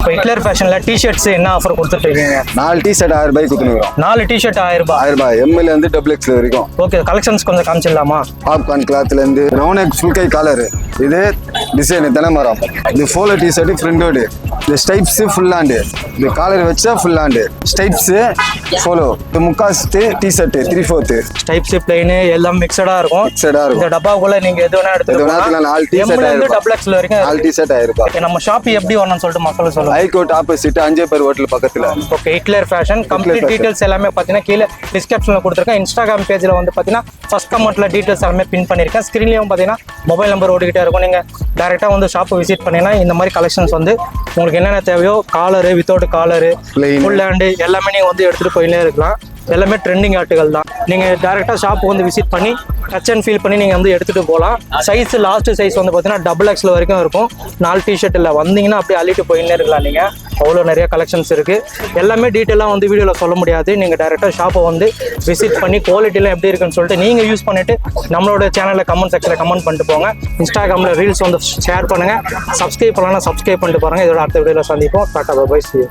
இப்போ Hitler ஃபேஷன்ல T-shirts என்ன offer கொடுத்துட்டு இருக்கீங்க? 4 டிஷர்ட் 1000 ரூபாய்க்கு கொடுத்துருக்கோம். 4 டிஷர்ட் 1000 ரூபாய். 1000 ரூபாய் எம்எல் இருந்து டபுள் எக்ஸ்எல் வரைக்கும். ஓகே, கலெக்ஷன்ஸ் கொஞ்சம் காமிச்சிடலாமா? பாப்கார்ன் கிளாத்ல இருந்து ரவுண்ட் நெக் ஃபுல் கை காலர், இது டிசைன் தெனமரம், இது போலோ டிஷர்ட் ஃப்ரண்டோடு, இது ஸ்டைப்ஸ் ஃபுல் ஹேண்ட், இது காலர் வச்சா ஃபுல் ஹேண்ட் ஸ்டைப்ஸ் போலோ, இது முக்காஸ்ட் டிஷர்ட் 3/4 ஸ்டைப்ஸ் பிளைன் எல்லாம் மிக்சடா இருக்கும். இந்த டப்பாக்குள்ள நீங்க எது வேணா எடுத்துக்கலாம். 4 டிஷர்ட் டபுள் எக்ஸ்எல் வரைக்கும் 4 டிஷர்ட் 1000 ரூபாய். ஓகே, நம்ம ஷாப் எப்படி வரணும்னு சொல்லிட்டு மக்களுக்கு சொல்லுங்க. ஹைகோர்ட் ஆப்போசிட் அஞ்சேபர் ஹோட்டல் பக்கத்துல. Okay, Hitler fashion complete details எல்லாமே பாத்தீங்கன்னா கீழே டிஸ்கிரிப்ஷன்ல கொடுத்துருக்கேன். இன்ஸ்டாகிராம் பேஜ்ல வந்து பாத்தீங்கன்னா ஃபர்ஸ்ட் கமெண்ட்ல டீடைல்ஸ் எல்லாமே பின் பண்ணிருக்கேன். ஸ்கிரீன்லயும் பாத்தீங்கன்னா மொபைல் நம்பர் ஓடிக்கிட்டே இருக்கும். நீங்க டைரக்டா வந்து ஷாப்பை விசிட் பண்ணீங்கன்னா இந்த மாதிரி கலெக்ஷன்ஸ் வந்து உங்களுக்கு என்னென்ன தேவையோ collar, without collar, full hand எல்லாமே நீங்க வந்து எடுத்துட்டு போயினே இருக்கலாம். எல்லாமே ட்ரெண்டிங் ஆர்டிகல் தான். நீங்கள் டேரெக்டாக ஷாப் வந்து விசிட் பண்ணி டச் அண்ட் ஃபீல் பண்ணி நீங்கள் வந்து எடுத்துகிட்டு போகலாம். சைஸ் லாஸ்ட் சைஸ் வந்து பார்த்தீங்கன்னா டபுள் எக்ஸ்எல் வரைக்கும் இருக்கும். 4 டிஷர்ட் இல்லை, வந்தீங்கன்னா அப்படியே அள்ளிட்டு போயின்னே இருக்கலாம். நீங்கள் அவ்வளோ நிறைய கலெக்ஷன்ஸ் இருக்குது. எல்லாமே டீட்டெயிலாக வந்து வீடியோவில் சொல்ல முடியாது. நீங்கள் டேரெக்டாக ஷாப்பை வந்து விசிட் பண்ணி குவாலிட்டிலாம் எப்படி இருக்குன்னு சொல்லிட்டு நீங்கள் யூஸ் பண்ணிவிட்டு நம்மளோட சேனலில் கமெண்ட் செக்ஷனில் கமெண்ட் பண்ணிட்டு போங்க. இன்ஸ்டாகிராமில் ரீல்ஸ் வந்து ஷேர் பண்ணுங்கள். சப்ஸ்கிரைப் பண்ணலாம், சப்ஸ்கிரைப் பண்ணிட்டு பாருங்கள். இதோட அடுத்த வீடியோவில் சந்திப்போம். Tata bye by.